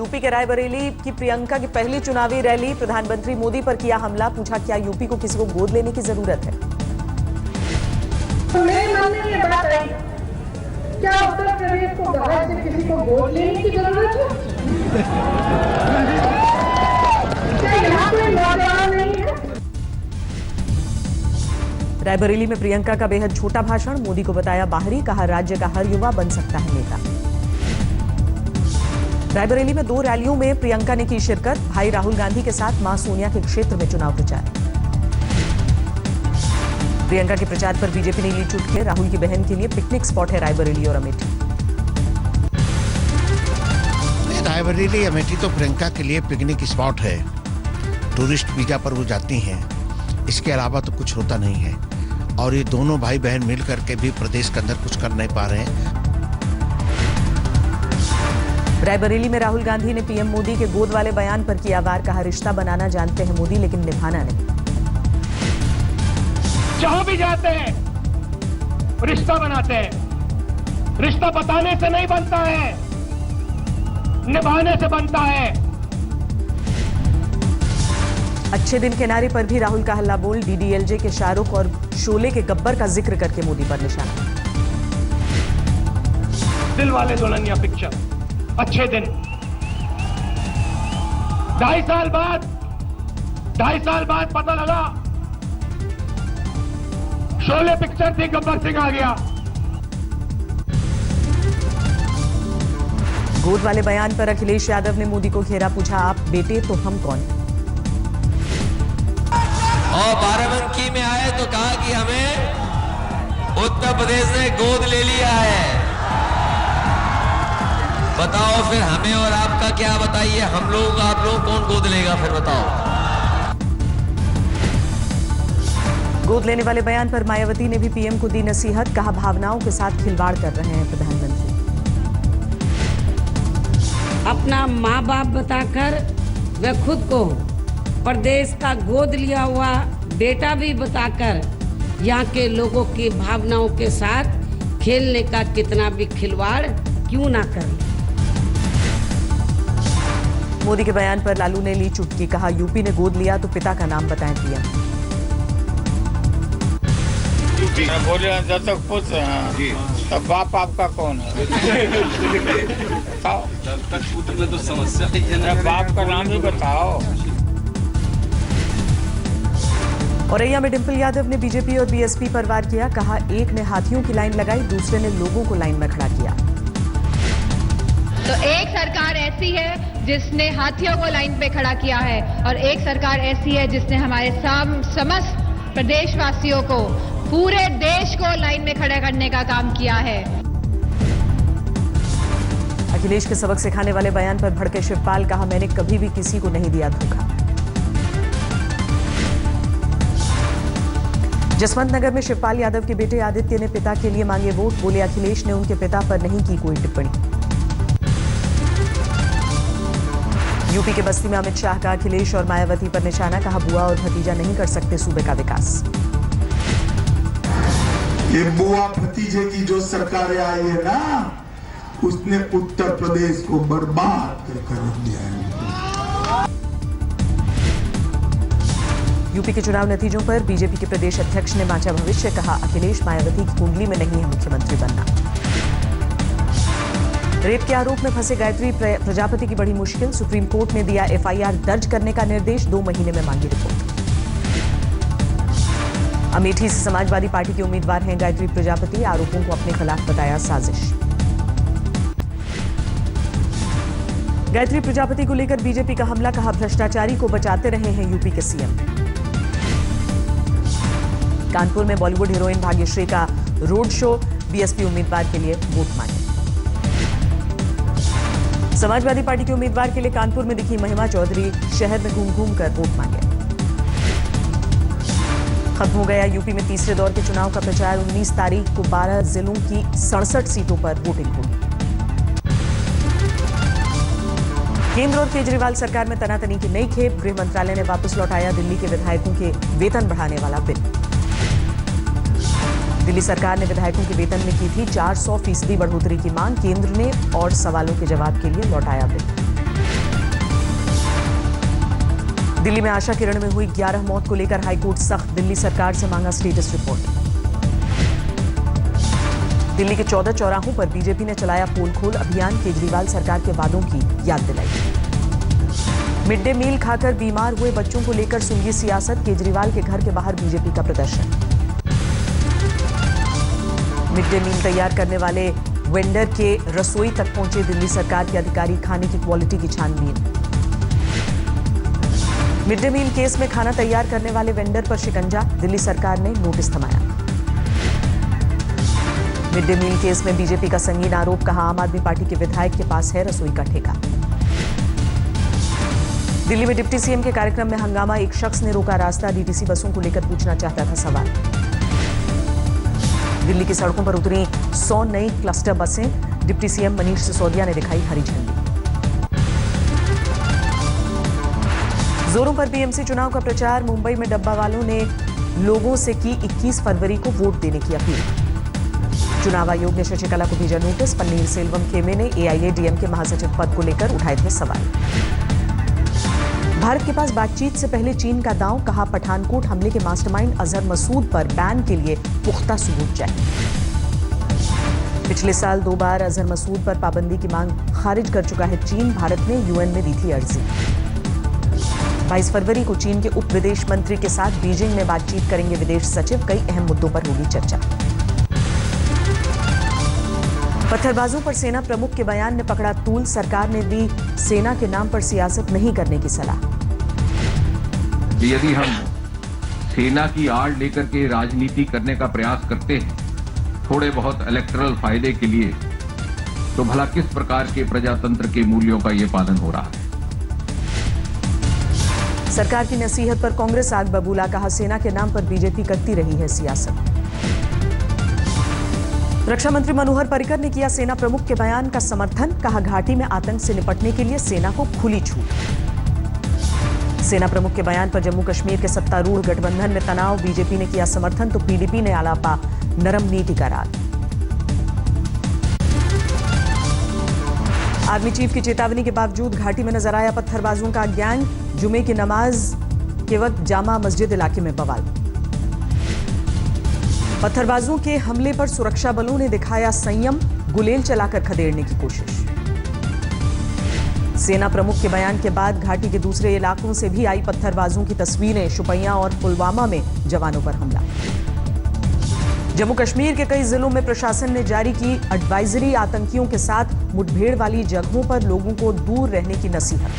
UP के रायबरेली की प्रियंका की पहली चुनावी रैली, प्रधानमंत्री मोदी पर किया हमला, पूछा क्या यूपी को किसी को गोद लेने की जरूरत है। तो मेरे मन में ये बात आई, क्या उत्तर प्रदेश को बाहर से किसी को गोद लेने की जरूरत है? क्या यहाँ कोई नौजवान नहीं है? रायबरेली में प्रियंका का बेहद छोटा भाषण, मोदी को बताया बाहरी, कहा राज्य का हर युवा बन सकता है नेता। रायबरेली में 2 रैलियों में प्रियंका ने की शिरकत, भाई राहुल गांधी के साथ मां सोनिया के क्षेत्र में चुनाव प्रचार। प्रियंका के प्रचार पर बीजेपी ने ली चुटकी, राहुल की बहन के लिए पिकनिक स्पॉट है रायबरेली और अमेठी। रायबरेली अमेठी तो प्रियंका के लिए पिकनिक स्पॉट है, टूरिस्ट वीजा पर वो जाती हैं, इसके अलावा तो कुछ होता नहीं है। और ये दोनों भाई बहन मिल करके भी प्रदेश के अंदर कुछ कर नहीं पा रहे हैं। रायबरेली में राहुल गांधी ने पीएम मोदी के गोद वाले बयान पर किया वार, कहा रिश्ता बनाना जानते हैं मोदी लेकिन निभाना नहीं। जहां भी जाते हैं रिश्ता बनाते हैं, रिश्ता बताने से नहीं बनता है, निभाने से बनता है। अच्छे दिन के नारे पर भी राहुल का हल्ला बोल, डीडीएलजे के शाहरुख और शोले के गब्बर का जिक्र करके मोदी पर निशाना। दिल वाले दुल्हनिया पिक्चर, अच्छे दिन, 2.5 साल बाद पता लगा शोले पिक्चर थी, गब्बर सिंह आ गया। गोद वाले बयान पर अखिलेश यादव ने मोदी को घेरा, पूछा आप बेटे तो हम कौन। और बाराबंकी में आए तो कहा कि हमें उत्तर प्रदेश ने गोद ले लिया है। बताओ फिर हमें और आपका क्या बताइए, हम लोग आप लोग कौन गोद लेगा फिर बताओ। गोद लेने वाले बयान पर मायावती ने भी पीएम को दी नसीहत, कहा भावनाओं के साथ खिलवाड़ कर रहे हैं प्रधानमंत्री। अपना माँ बाप बताकर वे खुद को प्रदेश का गोद लिया हुआ बेटा भी बताकर यहाँ के लोगों की भावनाओं के साथ खेलने का कितना भी खिलवाड़ क्यों ना करें। मोदी के बयान पर लालू ने ली चुटकी, कहा यूपी ने गोद लिया तो पिता का नाम बताएं पीएम। बोले जब तक पुत्र हैं तब बाप आपका कौन है? बताओ, जब तक पुत्र में तो समस्या है, बाप का नाम ही बताओ। औरैया में डिंपल यादव ने बीजेपी और बीएसपी पर वार किया, कहा एक ने हाथियों की लाइन लगाई, दूसरे ने लोगों को लाइन में खड़ा किया। तो एक सरकार ऐसी है जिसने हाथियों को लाइन पे खड़ा किया है और एक सरकार ऐसी है जिसने हमारे समस्त प्रदेशवासियों को, पूरे देश को लाइन में खड़ा करने का काम किया है। अखिलेश के सबक सिखाने वाले बयान पर भड़के शिवपाल, कहा मैंने कभी भी किसी को नहीं दिया धोखा। जसवंत नगर में शिवपाल यादव के बेटे आदित्य ने पिता के लिए मांगे वोट, बोले अखिलेश ने उनके पिता पर नहीं की कोई टिप्पणी। यूपी के बस्ती में अमित शाह का अखिलेश और मायावती पर निशाना, कहा बुआ और भतीजा नहीं कर सकते सूबे का विकास। ये बुआ भतीजे की जो सरकार आई है ना, उसने उत्तर प्रदेश को बर्बाद कर दिया है। यूपी के चुनाव नतीजों पर बीजेपी के प्रदेश अध्यक्ष ने बांचा भविष्य, कहा अखिलेश मायावती की कुंडली में नहीं है मुख्यमंत्री बनना। रेप के आरोप में फंसे गायत्री प्रजापति की बड़ी मुश्किल, सुप्रीम कोर्ट ने दिया एफआईआर दर्ज करने का निर्देश, 2 महीने में मांगी रिपोर्ट। अमेठी से समाजवादी पार्टी के उम्मीदवार हैं गायत्री प्रजापति, आरोपों को अपने खिलाफ बताया साजिश। गायत्री प्रजापति को लेकर बीजेपी का हमला, कहा भ्रष्टाचारी को बचाते रहे हैं यूपी के सीएम। कानपुर में बॉलीवुड हीरोइन भाग्यश्री का रोड शो, बीएसपी उम्मीदवार के लिए वोट मांगे। समाजवादी पार्टी के उम्मीदवार के लिए कानपुर में दिखी महिमा चौधरी, शहर में घूम घूम कर वोट मांगे। खत्म हो गया यूपी में तीसरे दौर के चुनाव का प्रचार, 19 तारीख को 12 जिलों की 67 सीटों पर वोटिंग होगी। केंद्र और केजरीवाल सरकार में तनातनी की नई खेप, गृह मंत्रालय ने वापस लौटाया दिल्ली के विधायकों के वेतन बढ़ाने वाला बिल। दिल्ली सरकार ने विधायकों के वेतन में की थी 400% बढ़ोतरी की मांग, केंद्र ने और सवालों के जवाब के लिए लौटाया बिल। दिल्ली में आशा किरण में हुई 11 मौत को लेकर हाईकोर्ट सख्त, दिल्ली सरकार से मांगा स्टेटस रिपोर्ट। दिल्ली के 14 चौराहों पर बीजेपी ने चलाया पोल खोल अभियान, केजरीवाल सरकार के वादों की याद दिलाई। मिड डे मील खाकर बीमार हुए बच्चों को लेकर सुलगी सियासत, केजरीवाल के घर के बाहर बीजेपी का प्रदर्शन। मिड डे मील तैयार करने वाले वेंडर के रसोई तक पहुंचे दिल्ली सरकार के अधिकारी, खाने की क्वालिटी की छानबीन। मिड डे मील केस में खाना तैयार करने वाले वेंडर पर शिकंजा, दिल्ली सरकार ने नोटिस थमाया। मिड डे मील केस में बीजेपी का संगीन आरोप, कहा आम आदमी पार्टी के विधायक के पास है रसोई का ठेका। दिल्ली में डिप्टी सीएम के कार्यक्रम में हंगामा, एक शख्स ने रोका रास्ता, डीटीसी बसों को लेकर पूछना चाहता था सवाल। दिल्ली की सड़कों पर उतरी 100 नई क्लस्टर बसें, डिप्टी सीएम मनीष सिसोदिया ने दिखाई हरी झंडी। जोरों पर बीएमसी चुनाव का प्रचार, मुंबई में डब्बा वालों ने लोगों से की 21 फरवरी को वोट देने की अपील। चुनाव आयोग ने शशिकला को भेजा नोटिस, पन्नीर सेल्वम खेमे ने एआईएडीएमके महासचिव पद को लेकर उठाए थे सवाल। भारत के पास बातचीत से पहले चीन का दांव, कहा पठानकोट हमले के मास्टरमाइंड अजहर मसूद पर बैन के लिए पुख्ता सबूत चाहिए। पिछले साल 2 बार अजहर मसूद पर पाबंदी की मांग खारिज कर चुका है चीन, भारत ने यूएन में दी थी अर्जी। 22 फरवरी को चीन के उप विदेश मंत्री के साथ बीजिंग में बातचीत करेंगे विदेश सचिव, कई अहम मुद्दों पर होगी चर्चा। पत्थरबाजों पर सेना प्रमुख के बयान ने पकड़ा तूल, सरकार ने दी सेना के नाम पर सियासत नहीं करने की सलाह। यदि हम सेना की आड़ लेकर के राजनीति करने का प्रयास करते हैं थोड़े बहुत इलेक्टरल फायदे के लिए, तो भला किस प्रकार के प्रजातंत्र के मूल्यों का ये पालन हो रहा है। सरकार की नसीहत पर कांग्रेस आग बबूला, कहा सेना के नाम पर बीजेपी करती रही है सियासत। रक्षा मंत्री मनोहर पर्रिकर ने किया सेना प्रमुख के बयान का समर्थन, कहा घाटी में आतंक से निपटने के लिए सेना को खुली छूट। सेना प्रमुख के बयान पर जम्मू कश्मीर के सत्तारूढ़ गठबंधन में तनाव, बीजेपी ने किया समर्थन तो पीडीपी ने आलापा नरम नीति का राग। आर्मी चीफ की चेतावनी के बावजूद घाटी में नजर आया पत्थरबाजों का गैंग, जुमे की नमाज के वक्त जामा मस्जिद इलाके में बवाल। पत्थरबाजों के हमले पर सुरक्षा बलों ने दिखाया संयम, गुलेल चलाकर खदेड़ने की कोशिश। सेना प्रमुख के बयान के बाद घाटी के दूसरे इलाकों से भी आई पत्थरबाजों की तस्वीरें, शुपैया और पुलवामा में जवानों पर हमला। जम्मू कश्मीर के कई जिलों में प्रशासन ने जारी की एडवाइजरी, आतंकियों के साथ मुठभेड़ वाली जगहों पर लोगों को दूर रहने की नसीहत।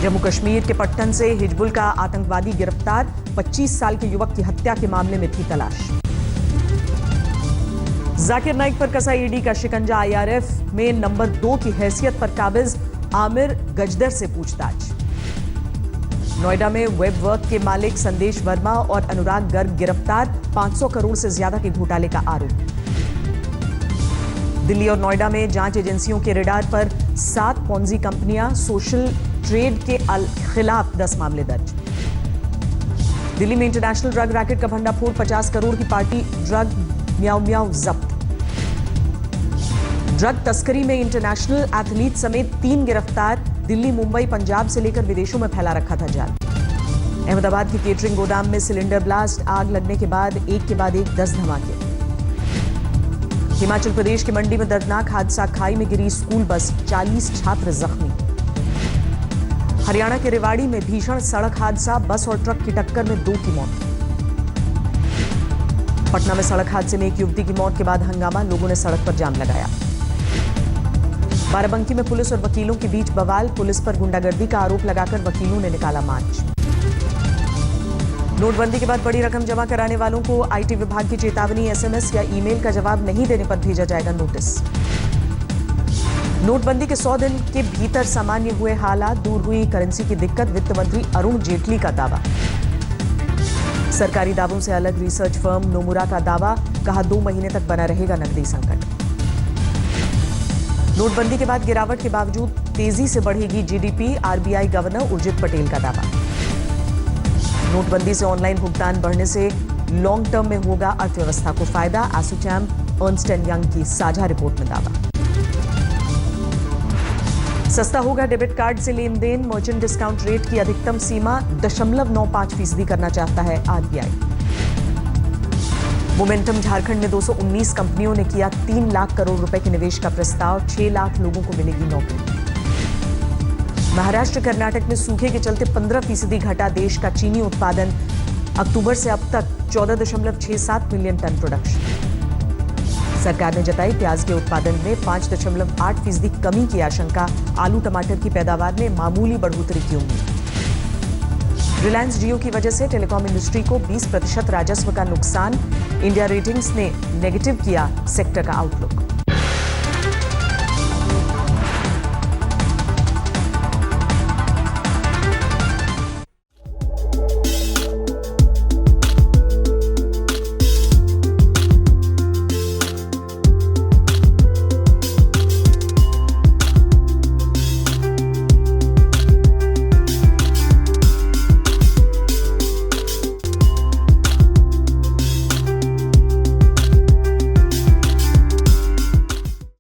जम्मू कश्मीर के पट्टन से हिजबुल का आतंकवादी गिरफ्तार, 25 साल के युवक की हत्या के मामले में थी तलाश। जाकिर नाइक पर कसा ईडी का शिकंजा, आईआरएफ में नंबर 2 की हैसियत पर काबिज आमिर गजदर से पूछताछ। नोएडा में वेब वर्क के मालिक संदेश वर्मा और अनुराग गर्ग गिरफ्तार, 500 करोड़ से ज्यादा के घोटाले का आरोप। दिल्ली और नोएडा में जांच एजेंसियों के रेडार पर 7 पॉन्जी कंपनियां, सोशल ट्रेड के खिलाफ 10 मामले दर्ज। दिल्ली में इंटरनेशनल ड्रग रैकेट का भंडाफोड़, 50 करोड़ की पार्टी ड्रग म्याऊ म्याऊ जब्त। ड्रग तस्करी में इंटरनेशनल एथलीट समेत 3 गिरफ्तार, दिल्ली, मुंबई, पंजाब से लेकर विदेशों में फैला रखा था जाल। अहमदाबाद की केटरिंग गोदाम में सिलेंडर ब्लास्ट, आग लगने के बाद एक के बाद एक 10 धमाके। हिमाचल प्रदेश की मंडी में दर्दनाक हादसा, खाई में गिरी स्कूल बस, 40 छात्र जख्मी। हरियाणा के रेवाड़ी में भीषण सड़क हादसा, बस और ट्रक की टक्कर में 2 की मौत। पटना में सड़क हादसे में एक युवती की मौत के बाद हंगामा, लोगों ने सड़क पर जाम लगाया। बाराबंकी में पुलिस और वकीलों के बीच बवाल, पुलिस पर गुंडागर्दी का आरोप लगाकर वकीलों ने निकाला मार्च। नोटबंदी के बाद बड़ी रकम जमा कराने वालों को आईटी विभाग की चेतावनी, एसएमएस या ईमेल का जवाब नहीं देने पर भेजा जाएगा नोटिस। नोटबंदी के 100 दिन के भीतर सामान्य हुए हालात, दूर हुई करेंसी की दिक्कत, वित्त मंत्री अरुण जेटली का दावा। सरकारी दावों से अलग रिसर्च फर्म नोमुरा का दावा, कहा 2 महीने तक बना रहेगा नकदी संकट। नोटबंदी के बाद गिरावट के बावजूद तेजी से बढ़ेगी GDP, RBI governor Urjit Patel का दावा। नोटबंदी से ऑनलाइन भुगतान बढ़ने से लॉन्ग टर्म में होगा अर्थव्यवस्था को फायदा, एसोचैम, अर्नस्ट एंड यंग की साझा रिपोर्ट में दावा। सस्ता होगा डेबिट कार्ड से लेन देन, मर्चेंट डिस्काउंट रेट की अधिकतम सीमा 0.95% करना चाहता है आरबीआई। मोमेंटम झारखंड में 219 कंपनियों ने किया 3 लाख करोड़ रुपए के निवेश का प्रस्ताव, 6 लाख लोगों को मिलेगी नौकरी। महाराष्ट्र कर्नाटक में सूखे के चलते 15% घटा देश का चीनी उत्पादन, अक्टूबर से अब तक 14.67 मिलियन टन प्रोडक्शन। सरकार ने जताई प्याज के उत्पादन में 5.8% कमी की आशंका, आलू टमाटर की पैदावार में मामूली बढ़ोतरी की उम्मीद। रिलायंस जियो की वजह से टेलीकॉम इंडस्ट्री को 20% राजस्व का नुकसान, इंडिया रेटिंग्स ने नेगेटिव किया सेक्टर का आउटलुक।